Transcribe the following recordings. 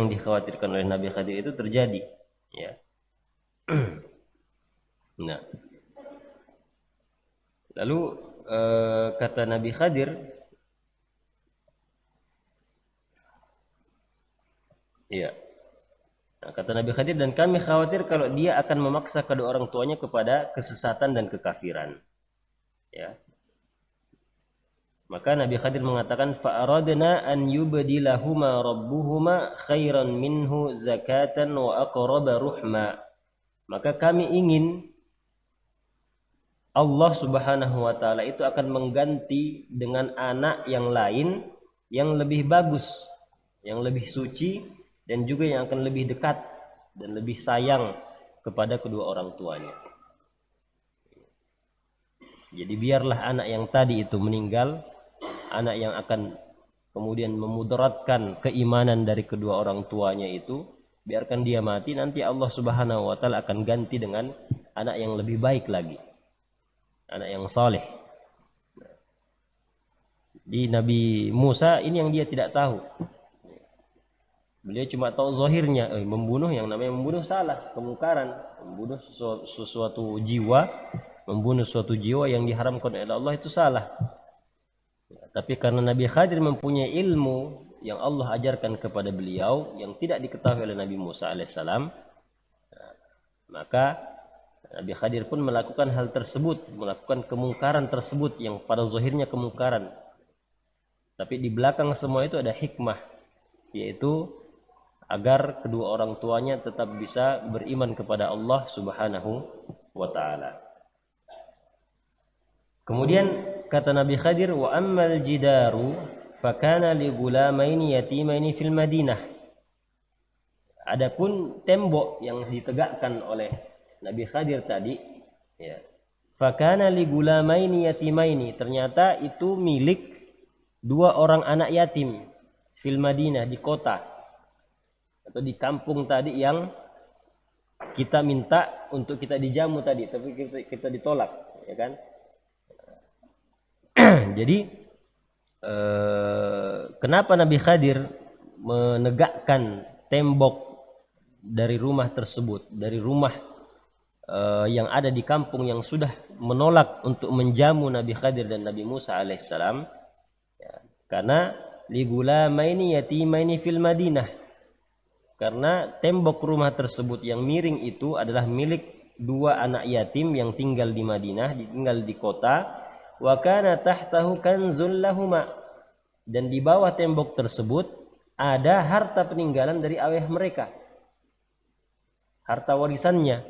yang dikhawatirkan oleh Nabi Khadir itu terjadi, ya. Nah, lalu kata Nabi Khadir, ya. Nah, kata Nabi Khadir, dan kami khawatir kalau dia akan memaksa kedua orang tuanya kepada kesesatan dan kekafiran, ya. Maka Nabi Khadir mengatakan, fa'aradna an yubdilahuma rabbuhuma khairan minhu zakatan wa aqraba ruhma. Maka kami ingin Allah Subhanahu wa taala itu akan mengganti dengan anak yang lain yang lebih bagus, yang lebih suci, dan juga yang akan lebih dekat dan lebih sayang kepada kedua orang tuanya. Jadi biarlah anak yang tadi itu meninggal, anak yang akan kemudian memudaratkan keimanan dari kedua orang tuanya itu, biarkan dia mati, nanti Allah Subhanahu wa taala akan ganti dengan anak yang lebih baik lagi, anak yang saleh. Di Nabi Musa ini yang dia tidak tahu. Beliau cuma tahu zahirnya, membunuh, yang namanya membunuh salah, kemungkaran, membunuh sesuatu jiwa, membunuh suatu jiwa yang diharamkan oleh Allah itu salah. Tapi karena Nabi Khadir mempunyai ilmu yang Allah ajarkan kepada beliau yang tidak diketahui oleh Nabi Musa alaihissalam, maka Nabi Khadir pun melakukan hal tersebut, melakukan kemungkaran tersebut yang pada zahirnya kemungkaran. Tapi di belakang semua itu ada hikmah, yaitu agar kedua orang tuanya tetap bisa beriman kepada Allah Subhanahu wa taala. Kemudian kata Nabi Khadir, wa ammal jidaru fakana li gulamaini yatimaini fil Madinah. Adapun tembok yang ditegakkan oleh Nabi Khadir tadi, ya, fakana li gulamaini yatimaini, ternyata itu milik dua orang anak yatim fil Madinah, di kota atau di kampung tadi yang kita minta untuk kita dijamu tadi, tapi kita ditolak, ya kan? Jadi kenapa Nabi Khadir menegakkan tembok dari rumah tersebut, dari rumah yang ada di kampung yang sudah menolak untuk menjamu Nabi Khadir dan Nabi Musa alaihissalam, ya, karena li gulamaini yatimaini fil Madinah, karena tembok rumah tersebut yang miring itu adalah milik dua anak yatim yang tinggal di Madinah, tinggal di kota. Wa kana tahtahu kanzul lahuma, dan di bawah tembok tersebut ada harta peninggalan dari ayah mereka, harta warisannya.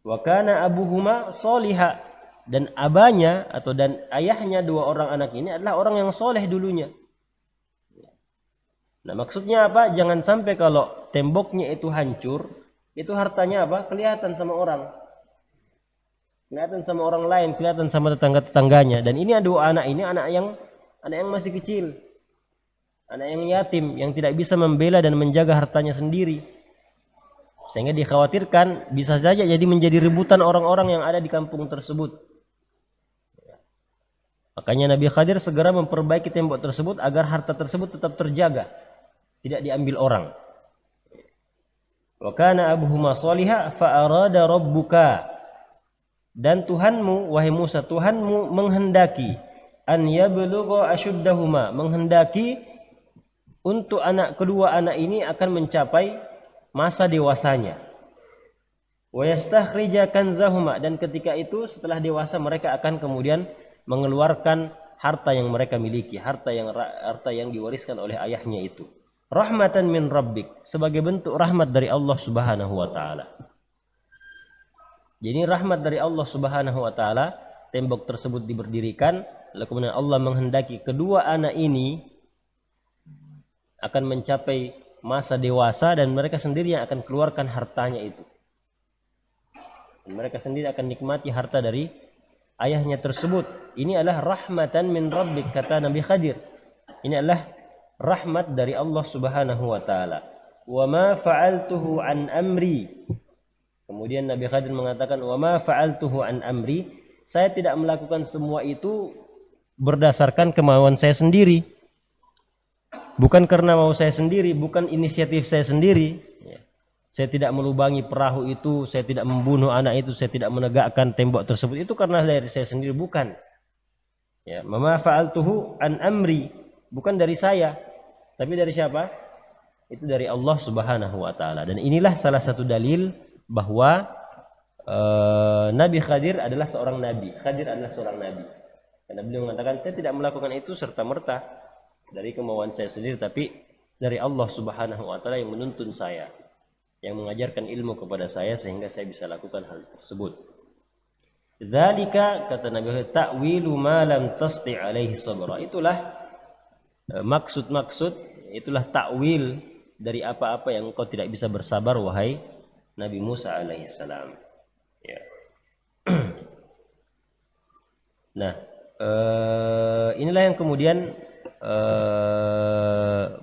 Wa kana abuhuma sholiha, dan abahnya atau dan ayahnya dua orang anak ini adalah orang yang soleh dulunya. Nah, maksudnya apa? Jangan sampai kalau temboknya itu hancur, itu hartanya apa? Kelihatan sama orang. Kelihatan sama orang lain, kelihatan sama tetangga-tetangganya. Dan ini dua anak ini anak yang masih kecil. Anak yang yatim, yang tidak bisa membela dan menjaga hartanya sendiri. Sehingga dikhawatirkan bisa saja jadi menjadi rebutan orang-orang yang ada di kampung tersebut. Makanya Nabi Khadir segera memperbaiki tembok tersebut agar harta tersebut tetap terjaga, tidak diambil orang. Wa kana abuhuma sholiha fa arada rabbuka, dan Tuhanmu wahai Musa, Tuhanmu menghendaki an yablugha ashuddahuma, menghendaki untuk kedua anak ini akan mencapai masa dewasanya. Wa yastakhrija kanzahuma, dan ketika itu setelah dewasa mereka akan kemudian mengeluarkan harta yang mereka miliki, harta yang diwariskan oleh ayahnya itu. Rahmatan min rabbik, sebagai bentuk rahmat dari Allah Subhanahu wa taala. Jadi rahmat dari Allah Subhanahu wa taala, tembok tersebut diberdirikan, lalu kemudian Allah menghendaki kedua anak ini akan mencapai masa dewasa dan mereka sendiri yang akan keluarkan hartanya itu. Dan mereka sendiri akan nikmati harta dari ayahnya tersebut. Ini adalah rahmatan min rabbik, kata Nabi Khadir. Ini adalah rahmat dari Allah Subhanahu wa taala. Wa ma fa'altuhu an amri. Kemudian Nabi Khadir mengatakan, wa ma fa'altuhu an amri, saya tidak melakukan semua itu berdasarkan kemauan saya sendiri. bukan karena mau saya sendiri, bukan inisiatif saya sendiri. Ya. Saya tidak melubangi perahu itu, saya tidak membunuh anak itu, saya tidak menegakkan tembok tersebut. Itu karena dari saya sendiri, bukan. Ya, mama fa'altuhu an amri, bukan dari saya, tapi dari siapa? Itu dari Allah Subhanahu wa taala. Dan inilah salah satu dalil bahwa Nabi Khadir adalah seorang nabi. Khadir adalah seorang nabi. Karena beliau mengatakan, saya tidak melakukan itu serta-merta dari kemauan saya sendiri, tapi dari Allah Subhanahu wa taala yang menuntun saya, yang mengajarkan ilmu kepada saya sehingga saya bisa lakukan hal tersebut. Dzalika, kata Nabi, ta'wilu ma lam tasti' alaihi sabra. Itulah maksud-maksud, itulah takwil dari apa-apa yang engkau tidak bisa bersabar wahai Nabi Musa alaihissalam. Ya. Nah, inilah yang kemudian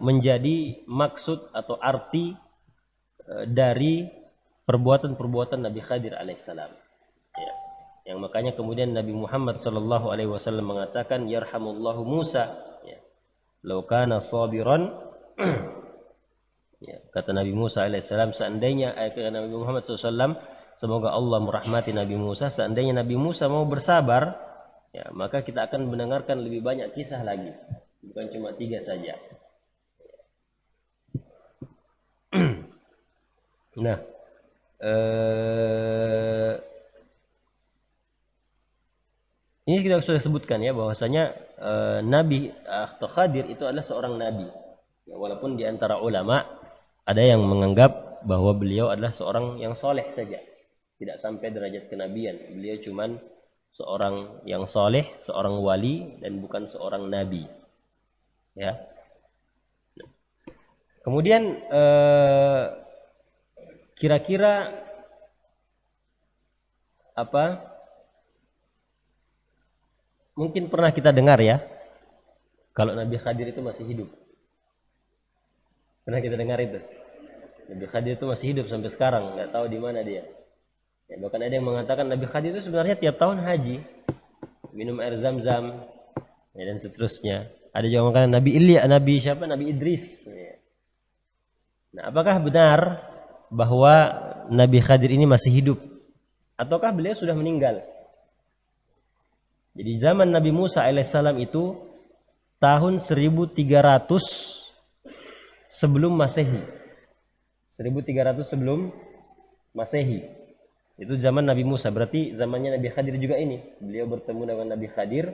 menjadi maksud atau arti dari perbuatan-perbuatan Nabi Khadir alaihissalam. Ya. Yang makanya kemudian Nabi Muhammad sallallahu alaihi wasallam mengatakan, yarhamullahu Musa, ya. Law kana sabiran. Ya, kata Nabi Musa alaihissalam, seandainya kata Nabi Muhammad SAW, semoga Allah merahmati Nabi Musa, seandainya Nabi Musa mau bersabar, ya, maka kita akan mendengarkan lebih banyak kisah lagi, bukan cuma 3 saja. Nah, ini kita sudah sebutkan ya, bahwasanya Nabi atau Khadir itu adalah seorang nabi. Ya, walaupun di antara ulama ada yang menganggap bahwa beliau adalah seorang yang soleh saja, tidak sampai derajat kenabian. Beliau cuman seorang yang soleh, seorang wali, dan bukan seorang nabi. Ya. Kemudian kira-kira apa? Mungkin pernah kita dengar ya, kalau Nabi Khadir itu masih hidup. Pernah kita dengar itu? Nabi Khadir itu masih hidup sampai sekarang, nggak tahu di mana dia. Ya, bahkan ada yang mengatakan Nabi Khadir itu sebenarnya tiap tahun haji, minum air zam-zam, ya, dan seterusnya. Ada juga yang mengatakan Nabi Ilyas, Nabi siapa? Nabi Idris. Ya. Nah, apakah benar bahwa Nabi Khadir ini masih hidup, ataukah beliau sudah meninggal? Jadi zaman Nabi Musa alaihissalam itu tahun 1300 sebelum Masehi. 1300 sebelum Masehi. Itu zaman Nabi Musa, berarti zamannya Nabi Khadir juga ini. Beliau bertemu dengan Nabi Khadir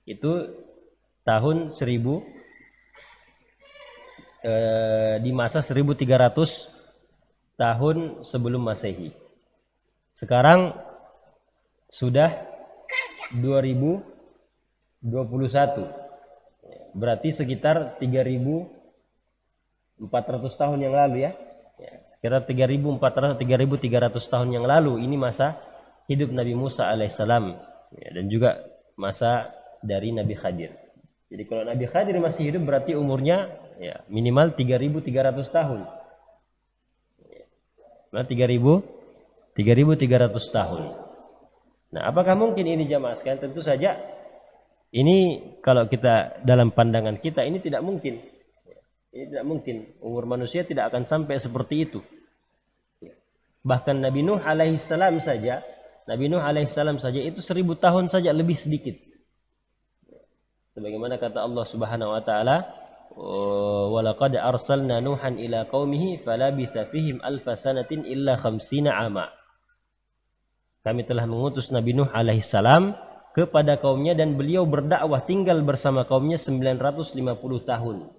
itu tahun 1000 di masa 1300 tahun sebelum Masehi. Sekarang sudah 2021. Berarti sekitar 3400 tahun yang lalu ya. Kira 3400 3300 tahun yang lalu ini masa hidup Nabi Musa alaihissalam, ya, dan juga masa dari Nabi Khadir. Jadi kalau Nabi Khadir masih hidup berarti umurnya ya minimal 3300 tahun. Nah, 3300 tahun. Nah, apakah mungkin ini jamaah sekalian? Tentu saja ini kalau kita dalam pandangan kita ini tidak mungkin. Ini tidak mungkin. Umur manusia tidak akan sampai seperti itu. Bahkan Nabi Nuh alaihissalam saja, itu 1000 tahun saja lebih sedikit. Sebagaimana kata Allah Subhanahu wa taala, "Wa laqad arsalna Nuhan ila qaumihi falabitha fihim alfa sanatin illa 50 ama." Kami telah mengutus Nabi Nuh alaihissalam kepada kaumnya dan beliau berdakwah tinggal bersama kaumnya 950 tahun.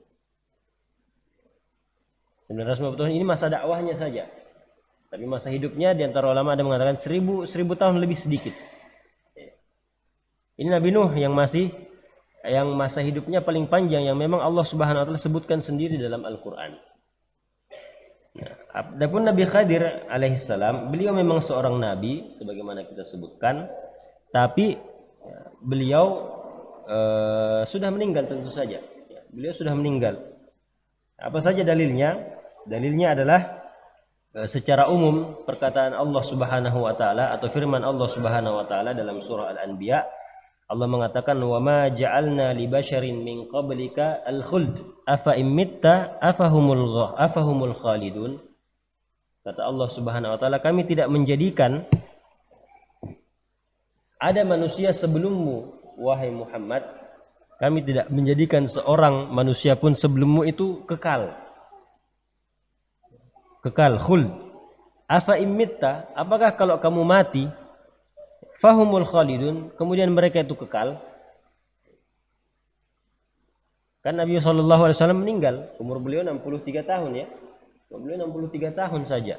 950 tahun ini masa dakwahnya saja. Tapi masa hidupnya di antara ulama ada mengatakan 1000 tahun lebih sedikit. Ini Nabi Nuh yang masa hidupnya paling panjang, yang memang Allah Subhanahu wa taala sebutkan sendiri dalam Al-Qur'an. Nah, adapun Nabi Khadir alaihissalam, beliau memang seorang nabi sebagaimana kita sebutkan, tapi beliau sudah meninggal tentu saja. Beliau sudah meninggal. Apa saja dalilnya? Dalilnya adalah secara umum perkataan Allah Subhanahu wa taala atau firman Allah Subhanahu wa taala dalam surah Al-Anbiya. Allah mengatakan, "Wa ma ja'alna li basyarin min qablika al-khuld." afa imitta afahumul khalidun. Kata Allah Subhanahu wa taala, kami tidak menjadikan ada manusia sebelummu wahai Muhammad, kami tidak menjadikan seorang manusia pun sebelummu itu kekal. Kekal, khuld. Afa imitta, apakah kalau kamu mati, fahumul khalidun, kemudian mereka itu kekal? Kan Nabi SAW meninggal, umur beliau 63 tahun ya. Beliau 63 tahun saja.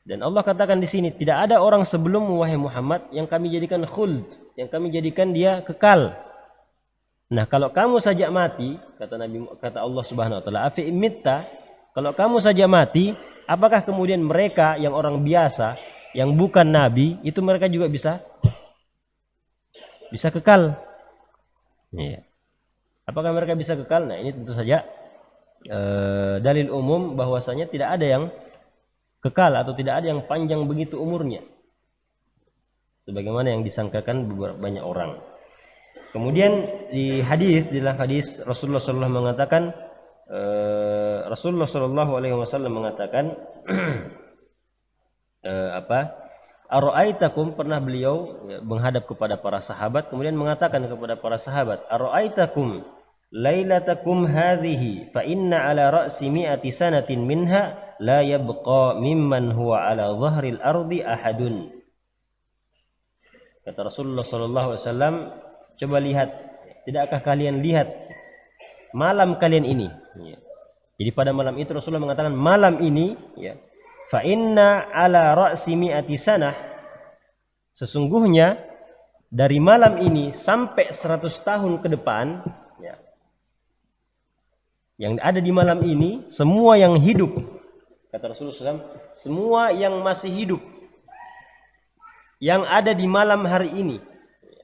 Dan Allah katakan di sini, tidak ada orang sebelummu wahai Muhammad yang kami jadikan khuld, yang kami jadikan dia kekal. Nah, kalau kamu saja mati, kata Allah Subhanahu wa taala, afi imitta, kalau kamu saja mati, apakah kemudian mereka yang orang biasa, yang bukan nabi, itu mereka juga bisa kekal? Iya. Apakah mereka bisa kekal? Nah, ini tentu saja dalil umum bahwasanya tidak ada yang kekal atau tidak ada yang panjang begitu umurnya, sebagaimana yang disangkakan banyak orang. Kemudian di dalam hadis Rasulullah SAW mengatakan, Rasulullah SAW mengatakan Ara'aitakum, pernah beliau menghadap kepada para sahabat kemudian mengatakan kepada para sahabat, Ara'aitakum lailatakum hadhihi fa inna ala ra'si mi'ati sanatin minha la yabqa mimman huwa ala dhahril ardi ahadun. Kata Rasulullah SAW, coba lihat, tidakkah kalian lihat malam kalian ini? Jadi pada malam itu Rasulullah mengatakan, malam ini ya, fa inna ala ra'si mi'ati sanah, sesungguhnya dari malam ini sampai 100 tahun ke depan ya, yang ada di malam ini, semua yang hidup, kata Rasulullah SAW, semua yang masih hidup yang ada di malam hari ini,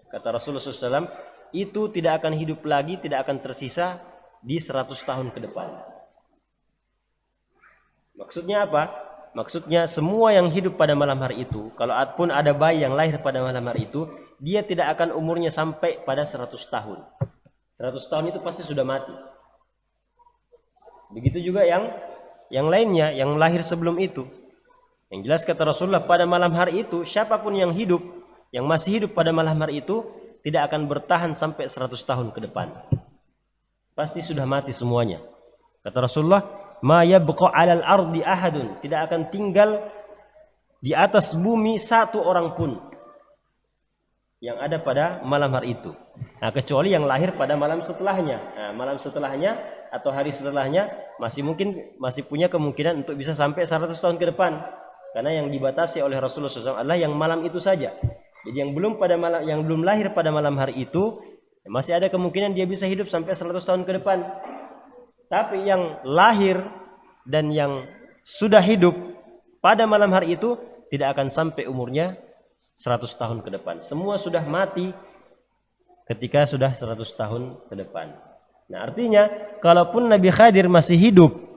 kata Rasulullah SAW, itu tidak akan hidup lagi, tidak akan tersisa di 100 tahun ke depan. Maksudnya apa? Maksudnya semua yang hidup pada malam hari itu, kalau pun ada bayi yang lahir pada malam hari itu, dia tidak akan umurnya sampai pada 100 tahun. 100 tahun itu pasti sudah mati. Begitu juga yang lainnya yang lahir sebelum itu. Yang jelas kata Rasulullah, pada malam hari itu siapapun yang hidup, yang masih hidup pada malam hari itu tidak akan bertahan sampai 100 tahun ke depan. Pasti sudah mati semuanya. Kata Rasulullah, ma yabqa 'alal ardi ahadun, tidak akan tinggal di atas bumi satu orang pun yang ada pada malam hari itu. Nah, kecuali yang lahir pada malam setelahnya. Nah, malam setelahnya atau hari setelahnya masih punya kemungkinan untuk bisa sampai 100 tahun ke depan. Karena yang dibatasi oleh Rasulullah SAW adalah yang malam itu saja. Jadi yang belum lahir pada malam hari itu masih ada kemungkinan dia bisa hidup sampai 100 tahun ke depan. Tapi yang lahir dan yang sudah hidup pada malam hari itu tidak akan sampai umurnya 100 tahun ke depan. Semua sudah mati ketika sudah 100 tahun ke depan. Nah, artinya kalaupun Nabi Khadir masih hidup